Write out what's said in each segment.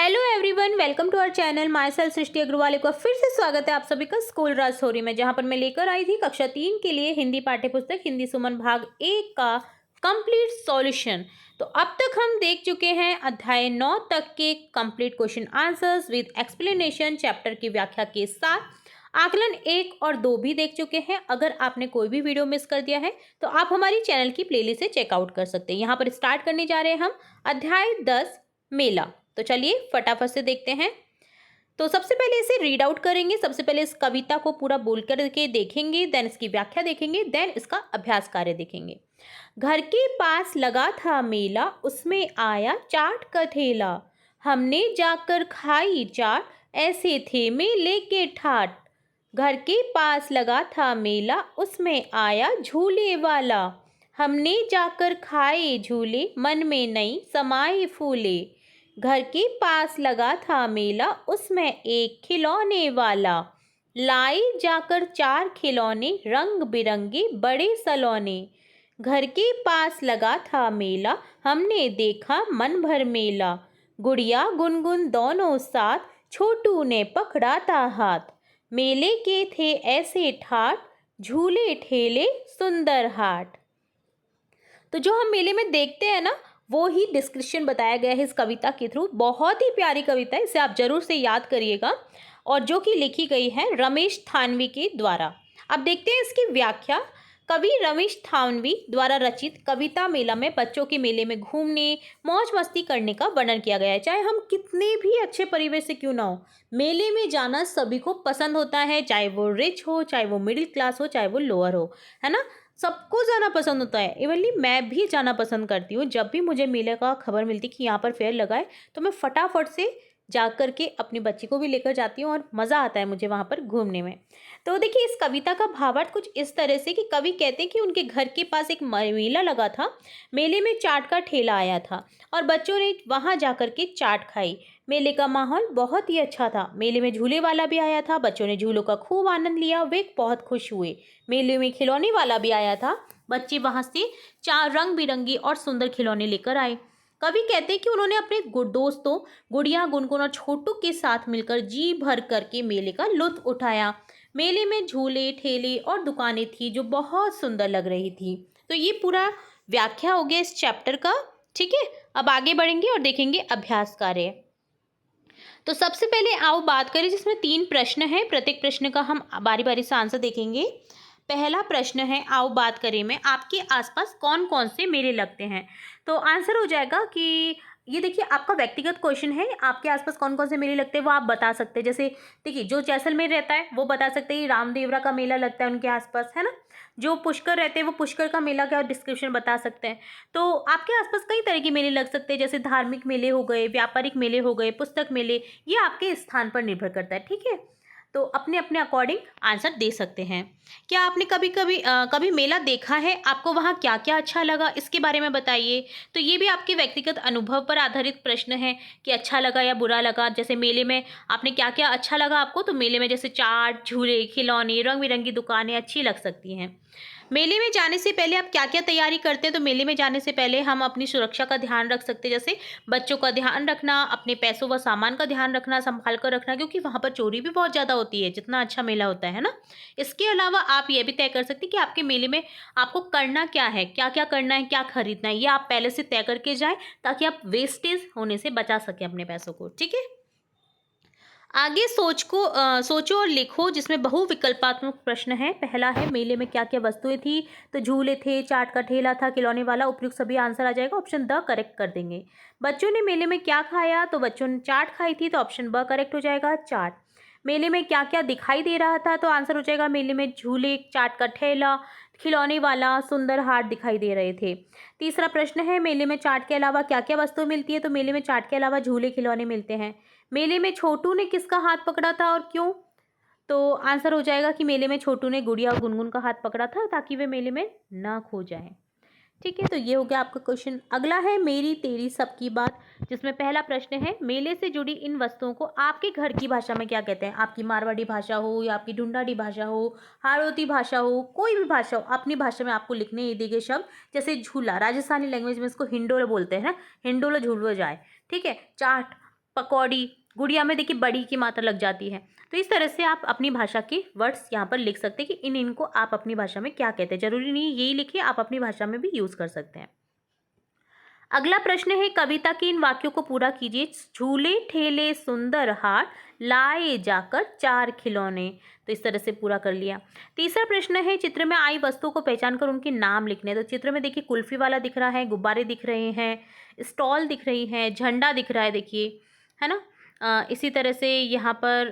Hello everyone, welcome to our channel. Myself Srishti Agrawal. को फिर से स्वागत है आप सभी का स्कूल राज स्टोरी में, जहां पर मैं लेकर आई थी कक्षा 3 के लिए हिंदी पाठ्यपुस्तक हिंदी सुमन भाग 1 का कंप्लीट सॉल्यूशन। तो अब तक हम देख चुके हैं अध्याय 9 तक के complete question answers with explanation, chapter की व्याख्या के साथ। आकलन 1 और 2 भी देख चुके हैं। अगर आपने कोई भी वीडियो मिस कर दिया है तो आप हमारी चैनल की प्लेलिस्ट से चेकआउट कर सकते हैं। यहाँ पर स्टार्ट करने जा रहे हैं हम अध्याय 10 मेला। तो चलिए फटाफट से देखते हैं। तो सबसे पहले इसे रीड आउट करेंगे। सबसे पहले इस कविता को पूरा बोल करके देखेंगे, देन इसकी व्याख्या देखेंगे, देन इसका अभ्यास कार्य देखेंगे। घर के पास लगा था मेला, उसमें आया चाट का ठेला। हमने जाकर खाई चाट, ऐसे थे मेले के ठाट। घर के पास लगा था मेला, उसमें आया झूले वाला। हमने जाकर खाए झूले, मन में नई समाए फूले। घर के पास लगा था मेला, उसमें एक खिलौने वाला। लाए जाकर 4 खिलौने, रंग बिरंगे बड़े सलौने। घर के पास लगा था मेला, हमने देखा मन भर मेला। गुड़िया गुनगुन दोनों साथ, छोटू ने पकड़ा था हाथ। मेले के थे ऐसे ठाट, झूले ठेले सुंदर हाट। तो जो हम मेले में देखते हैं ना, वो ही डिस्क्रिप्शन बताया गया है इस कविता के थ्रू। बहुत ही प्यारी कविता है, इसे आप जरूर से याद करिएगा। और जो कि लिखी गई है रमेश थानवी के द्वारा। अब देखते हैं इसकी व्याख्या। कवि रमेश थानवी द्वारा रचित कविता मेला में बच्चों के मेले में घूमने, मौज मस्ती करने का वर्णन किया गया है। चाहे हम कितने भी अच्छे परिवेश से क्यों ना हो, मेले में जाना सभी को पसंद होता है। चाहे वो रिच हो, चाहे वो मिडिल क्लास हो, चाहे वो लोअर हो, है ना। सबको जाना पसंद होता है। इवनली मैं भी जाना पसंद करती हूँ। जब भी मुझे मेले का खबर मिलती कि यहाँ पर फेयर लगा है, तो मैं फटाफट से जा कर के अपनी बच्ची को भी लेकर जाती हूँ और मज़ा आता है मुझे वहाँ पर घूमने में। तो देखिए, इस कविता का भावार्थ कुछ इस तरह से कि कवि कहते हैं कि उनके घर के पास एक मेला लगा था। मेले में चाट का ठेला आया था और बच्चों ने वहाँ जा कर के चाट खाई। मेले का माहौल बहुत ही अच्छा था। मेले में झूले वाला भी आया था, बच्चों ने झूलों का खूब आनंद लिया, वे बहुत खुश हुए। मेले में खिलौने वाला भी आया था, बच्चे वहाँ से 4 रंग बिरंगी और सुंदर खिलौने लेकर आए। कवि कहते हैं कि उन्होंने अपने दोस्तों गुड़िया गुनगुन और छोटू के साथ मिलकर जी भर करके मेले का लुत्फ उठाया। मेले में झूले ठेले और दुकानें थी जो बहुत सुंदर लग रही थी। तो ये पूरा व्याख्या हो गया इस चैप्टर का। ठीक है, अब आगे बढ़ेंगे और देखेंगे अभ्यास कार्य। तो सबसे पहले आओ बात करें, जिसमें 3 प्रश्न हैं। प्रत्येक प्रश्न का हम बारी बारी से आंसर देखेंगे। पहला प्रश्न है, आओ बात करें में आपके आसपास कौन कौन से मेले लगते हैं। तो आंसर हो जाएगा कि ये देखिए, आपका व्यक्तिगत क्वेश्चन है। आपके आसपास कौन कौन से मेले लगते हैं वो आप बता सकते हैं। जैसे देखिए, जो जैसलमेर रहता है वो बता सकते हैं रामदेवरा का मेला लगता है उनके आसपास, है ना। जो पुष्कर रहते हैं वो पुष्कर का मेला का डिस्क्रिप्शन बता सकते हैं। तो आपके आसपास कई तरह के मेले लग सकते हैं, जैसे धार्मिक मेले हो गए, व्यापारिक मेले हो गए, पुस्तक मेले। ये आपके स्थान पर निर्भर करता है। ठीक है, तो अपने अपने अकॉर्डिंग आंसर दे सकते हैं। क्या आपने कभी मेला देखा है, आपको वहाँ क्या क्या अच्छा लगा, इसके बारे में बताइए। तो ये भी आपके व्यक्तिगत अनुभव पर आधारित प्रश्न है कि अच्छा लगा या बुरा लगा। जैसे मेले में आपने क्या क्या अच्छा लगा आपको, तो मेले में जैसे चाट, झूले, खिलौने, रंग बिरंगी दुकानें अच्छी लग सकती हैं। मेले में जाने से पहले आप क्या क्या तैयारी करते हैं। तो मेले में जाने से पहले हम अपनी सुरक्षा का ध्यान रख सकते हैं, जैसे बच्चों का ध्यान रखना, अपने पैसों व सामान का ध्यान रखना, संभाल कर रखना, क्योंकि वहाँ पर चोरी भी बहुत ज़्यादा होती है जितना अच्छा मेला होता है ना। इसके अलावा आप ये भी तय कर सकते हैं कि आपके मेले में आपको करना क्या है, क्या क्या करना है, क्या खरीदना है, ये आप पहले से तय करके जाएं, ताकि आप वेस्टेज होने से बचा सकें अपने पैसों को। ठीक है, आगे सोचो और लिखो, जिसमें बहुविकल्पात्मक प्रश्न है। पहला है, मेले में क्या क्या वस्तुएं थी। तो झूले थे, चाट का ठेला था, खिलौने वाला। उपयुक्त सभी आंसर आ जाएगा, ऑप्शन द करेक्ट कर देंगे। बच्चों ने मेले में क्या खाया, तो बच्चों ने चाट खाई थी, तो ऑप्शन ब करेक्ट हो जाएगा, चाट। मेले में क्या क्या दिखाई दे रहा था, तो आंसर हो जाएगा मेले में झूले, चाट का ठेला, खिलौने वाला, सुंदर हाट दिखाई दे रहे थे। तीसरा प्रश्न है, मेले में चाट के अलावा क्या क्या वस्तु मिलती है। तो मेले में चाट के अलावा झूले खिलौने मिलते हैं। मेले में छोटू ने किसका हाथ पकड़ा था और क्यों। तो आंसर हो जाएगा कि मेले में छोटू ने गुड़िया और गुनगुन का हाथ पकड़ा था, ताकि वे मेले में ना खो जाएं। ठीक है, तो ये हो गया आपका क्वेश्चन। अगला है, मेरी तेरी सबकी बात, जिसमें पहला प्रश्न है, मेले से जुड़ी इन वस्तुओं को आपके घर की भाषा में क्या कहते हैं। आपकी मारवाड़ी भाषा हो या आपकी ढूंढाड़ी भाषा हो, हाड़ौती भाषा हो, कोई भी भाषा हो, अपनी भाषा में आपको लिखने ये दिए गए शब्द। जैसे झूला, राजस्थानी लैंग्वेज में इसको हिंडोला बोलते हैं ना, हिंडोला झूलो जाए। ठीक है, चाट, पकौड़ी, गुड़िया में देखिए बड़ी की मात्रा लग जाती है। तो इस तरह से आप अपनी भाषा के वर्ड्स यहाँ पर लिख सकते हैं कि इनको आप अपनी भाषा में क्या कहते हैं। ज़रूरी नहीं यही लिखिए, आप अपनी भाषा में भी यूज़ कर सकते हैं। अगला प्रश्न है, कविता के इन वाक्यों को पूरा कीजिए। झूले ठेले सुंदर हार, लाए जाकर 4 खिलौने। तो इस तरह से पूरा कर लिया। तीसरा प्रश्न है, चित्र में आई वस्तुओं को पहचान कर उनके नाम लिखने हैं। तो चित्र में देखिए कुल्फी वाला दिख रहा है, गुब्बारे दिख रहे हैं, स्टॉल दिख रही है, झंडा दिख रहा है देखिए, है ना। इसी तरह से यहाँ पर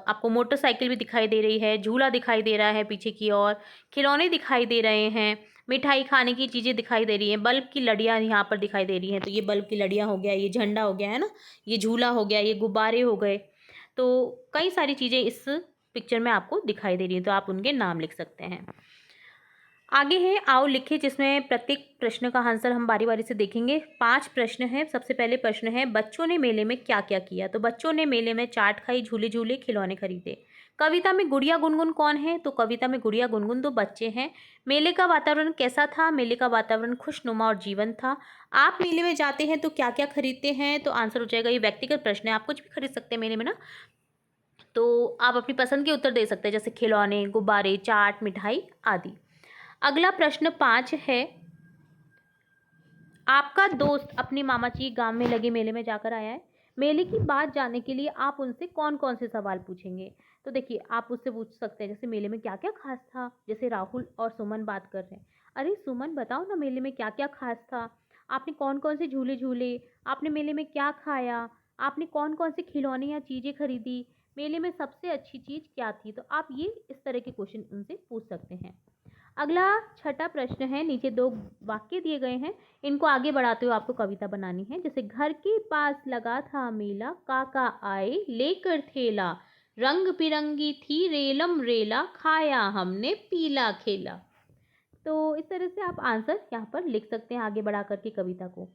आपको मोटरसाइकिल भी दिखाई दे रही है, झूला दिखाई दे रहा है पीछे की ओर, खिलौने दिखाई दे रहे हैं, मिठाई खाने की चीज़ें दिखाई दे रही हैं, बल्ब की लड़ियाँ यहाँ पर दिखाई दे रही हैं। तो ये बल्ब की लड़ियाँ हो गया, ये झंडा हो गया, है ना, ये झूला हो गया, ये गुब्बारे हो गए। तो कई सारी चीज़ें इस पिक्चर में आपको दिखाई दे रही हैं, तो आप उनके नाम लिख सकते हैं। आगे है, आओ लिखें, जिसमें प्रत्येक प्रश्न का आंसर हम बारी बारी से देखेंगे। 5 प्रश्न हैं। सबसे पहले प्रश्न है, बच्चों ने मेले में क्या क्या किया। तो बच्चों ने मेले में चाट खाई, झूले झूले, खिलौने खरीदे। कविता में गुड़िया गुनगुन कौन है। तो कविता में गुड़िया गुनगुन 2 बच्चे हैं। मेले का वातावरण कैसा था। मेले का वातावरण खुशनुमा और जीवंत था। आप मेले में जाते हैं तो क्या क्या खरीदते हैं। तो आंसर हो जाएगा, ये व्यक्तिगत प्रश्न है, आप कुछ भी खरीद सकते हैं मेले में ना, तो आप अपनी पसंद के उत्तर दे सकते हैं, जैसे खिलौने, गुब्बारे, चाट, मिठाई आदि। अगला प्रश्न 5 है, आपका दोस्त अपने मामा जी गांव में लगे मेले में जाकर आया है। मेले की बात जानने के लिए आप उनसे कौन कौन से सवाल पूछेंगे। तो देखिए, आप उससे पूछ सकते हैं, जैसे मेले में क्या क्या खास था। जैसे राहुल और सुमन बात कर रहे हैं, अरे सुमन बताओ ना, मेले में क्या क्या खास था, आपने कौन कौन से झूले झूले, आपने मेले में क्या खाया, आपने कौन कौन से खिलौने या चीज़ें खरीदी, मेले में सबसे अच्छी चीज़ क्या थी। तो आप ये इस तरह के क्वेश्चन उनसे पूछ सकते हैं। अगला 6ठा प्रश्न है, नीचे 2 वाक्य दिए गए हैं, इनको आगे बढ़ाते हुए आपको कविता बनानी है। जैसे, घर के पास लगा था मेला, काका आए लेकर थेला, रंग बिरंगी थी रेलम रेला, खाया हमने पीला खेला। तो इस तरह से आप आंसर यहाँ पर लिख सकते हैं आगे बढ़ा करके कविता को।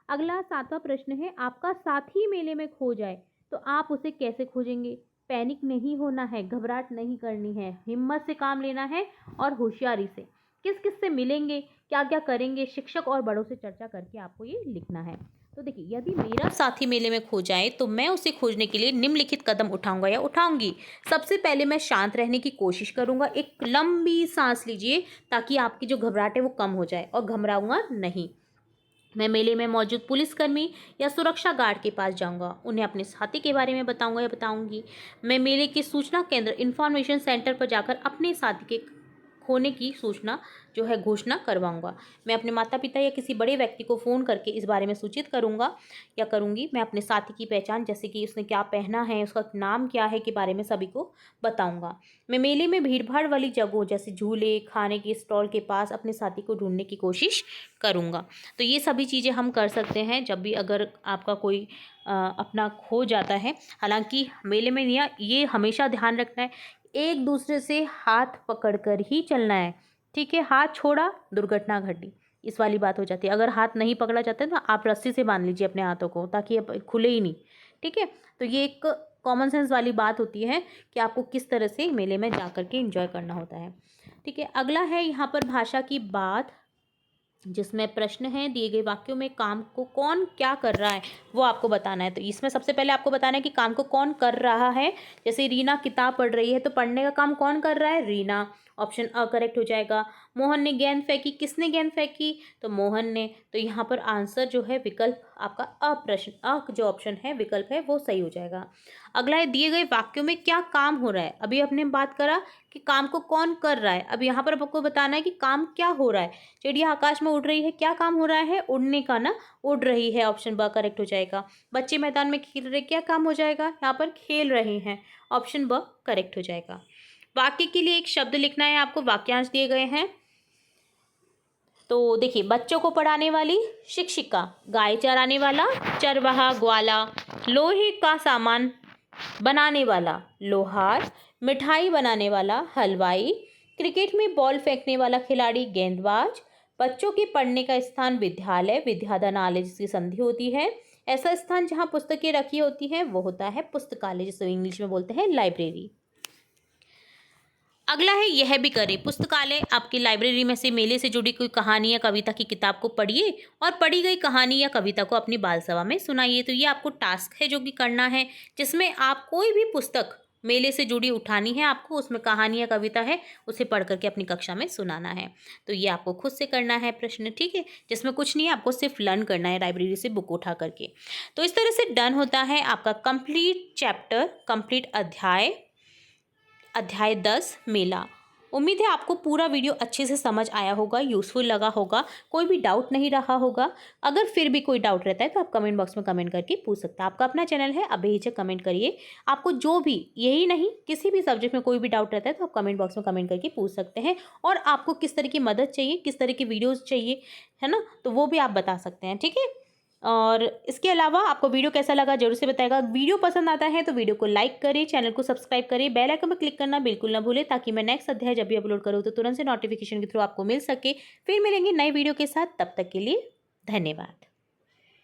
अगला 7वां प्रश्न है, आपका साथी मेले में खो जाए तो आप उसे कैसे खोजेंगे। पैनिक नहीं होना है, घबराहट नहीं करनी है, हिम्मत से काम लेना है और होशियारी से। किस किस से मिलेंगे, क्या क्या करेंगे, शिक्षक और बड़ों से चर्चा करके आपको ये लिखना है। तो देखिए, यदि मेरा साथी मेले में खो जाए तो मैं उसे खोजने के लिए निम्नलिखित कदम उठाऊंगा या उठाऊंगी। सबसे पहले मैं शांत रहने की कोशिश करूंगा। एक लंबी सांस लीजिए ताकि आपकी जो घबराहट है वो कम हो जाए, और घबराऊंगा नहीं। मैं मेले में मौजूद पुलिसकर्मी या सुरक्षा गार्ड के पास जाऊंगा, उन्हें अपने साथी के बारे में बताऊंगा या बताऊंगी। मैं मेले के सूचना केंद्र इंफॉर्मेशन सेंटर पर जाकर अपने साथी के खोने की सूचना जो है घोषणा करवाऊंगा। मैं अपने माता पिता या किसी बड़े व्यक्ति को फ़ोन करके इस बारे में सूचित करूंगा या करूंगी। मैं अपने साथी की पहचान, जैसे कि उसने क्या पहना है, उसका नाम क्या है, के बारे में सभी को बताऊंगा। मैं मेले में भीड़ भाड़ वाली जगहों जैसे झूले, खाने के स्टॉल के पास अपने साथी को ढूंढने की कोशिश करूंगा। तो ये सभी चीज़ें हम कर सकते हैं जब भी अगर आपका कोई अपना खो जाता है। हालांकि मेले में ये हमेशा ध्यान रखना है, एक दूसरे से हाथ पकड़कर ही चलना है, ठीक है। हाथ छोड़ा, दुर्घटना घटी, इस वाली बात हो जाती है। अगर हाथ नहीं पकड़ा जाता है तो आप रस्सी से बांध लीजिए अपने हाथों को, ताकि खुले ही नहीं, ठीक है। तो ये एक कॉमन सेंस वाली बात होती है कि आपको किस तरह से मेले में जा कर के एंजॉय करना होता है, ठीक है। अगला है यहाँ पर भाषा की बात, जिसमें प्रश्न है, दिए गए वाक्यों में काम को कौन क्या कर रहा है वो आपको बताना है। तो इसमें सबसे पहले आपको बताना है कि काम को कौन कर रहा है। जैसे रीना किताब पढ़ रही है, तो पढ़ने का काम कौन कर रहा है, रीना। ऑप्शन अ करेक्ट हो जाएगा। मोहन ने गेंद फेंकी, किसने गेंद फेंकी, तो मोहन ने। तो यहाँ पर आंसर जो है विकल्प आपका अ प्रश्न अ जो ऑप्शन है विकल्प है वो सही हो जाएगा। अगला है, दिए गए वाक्यों में क्या काम हो रहा है। अभी हमने बात करा कि काम को कौन कर रहा है, अब यहाँ पर आपको बताना है कि काम क्या हो रहा है। चिड़िया आकाश में उड़ रही है, क्या काम हो रहा है, उड़ने का ना, उड़ रही है, ऑप्शन ब करेक्ट हो जाएगा। बच्चे मैदान में खेल रहे, क्या काम हो जाएगा, यहाँ पर खेल रहे हैं, ऑप्शन ब करेक्ट हो जाएगा। वाक्य के लिए एक शब्द लिखना है आपको, वाक्यांश दिए गए हैं। तो देखिए, बच्चों को पढ़ाने वाली शिक्षिका, गाय चराने वाला चरवाहा ग्वाला, लोहे का सामान बनाने वाला लोहार, मिठाई बनाने वाला हलवाई, क्रिकेट में बॉल फेंकने वाला खिलाड़ी गेंदबाज, बच्चों के पढ़ने का स्थान विद्यालय, विद्याधन आलय जिसकी संधि होती है। ऐसा स्थान जहाँ पुस्तकें रखी होती हैं वो होता है पुस्तकालय, जिसे इंग्लिश में बोलते हैं लाइब्रेरी। अगला है यह भी करें। पुस्तकालय आपकी लाइब्रेरी में से मेले से जुड़ी कोई कहानी या कविता की किताब को पढ़िए और पढ़ी गई कहानी या कविता को अपनी बाल सभा में सुनाइए। तो ये आपको टास्क है जो कि करना है, जिसमें आप कोई भी पुस्तक मेले से जुड़ी उठानी है, आपको उसमें कहानी या कविता है उसे पढ़ करके अपनी कक्षा में सुनाना है। तो ये आपको खुद से करना है प्रश्न, ठीक है, जिसमें कुछ नहीं है, आपको सिर्फ लर्न करना है लाइब्रेरी से बुक उठा करके। तो इस तरह से डन होता है आपका कंप्लीट चैप्टर, कंप्लीट अध्याय 10 मेला। उम्मीद है आपको पूरा वीडियो अच्छे से समझ आया होगा, यूज़फुल लगा होगा, कोई भी डाउट नहीं रहा होगा। अगर फिर भी कोई डाउट रहता है तो आप कमेंट बॉक्स में कमेंट करके पूछ सकते हैं। आपका अपना चैनल है, अब बेहिचक कमेंट करिए। आपको जो भी, यही नहीं किसी भी सब्जेक्ट में कोई भी डाउट रहता है तो आप कमेंट बॉक्स में कमेंट करके पूछ सकते हैं। और आपको किस तरह की मदद चाहिए, किस तरह की वीडियोज़ चाहिए, है ना, तो वो भी आप बता सकते हैं, ठीक है। और इसके अलावा आपको वीडियो कैसा लगा ज़रूर से बताएगा। वीडियो पसंद आता है तो वीडियो को लाइक करें, चैनल को सब्सक्राइब करें, बेल आइकन पर क्लिक करना बिल्कुल ना भूलें, ताकि मैं नेक्स्ट अध्याय जब भी अपलोड करूँ तो तुरंत से नोटिफिकेशन के थ्रू आपको मिल सके। फिर मिलेंगे नए वीडियो के साथ, तब तक के लिए धन्यवाद।